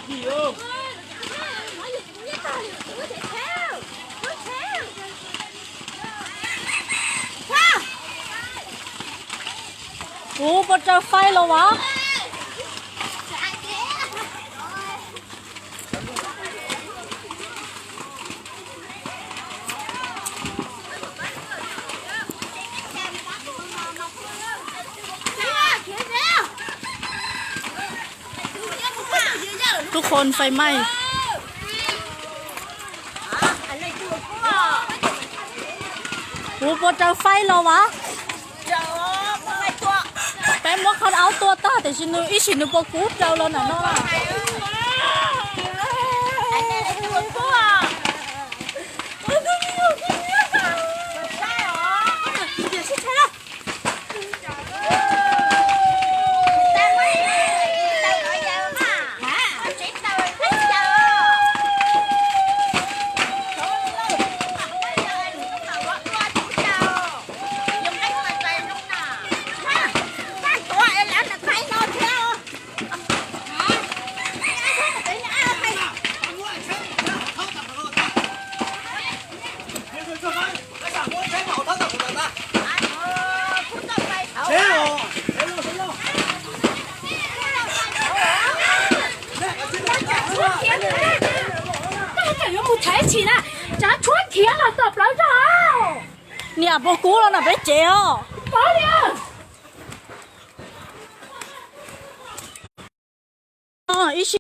โอ้ปะเจอไฟแล้ววะทุกคนไฟไหม้โอ้ปะเจอไฟแล้ววะแป๊บว่าเขาเอาตัวต้าแต่ชินุอีชินุปกูเจ้าแล้วน่ะเนาะเนี่ยพวกกูแล้วน่ะไปเจียวอ๋ออีชิ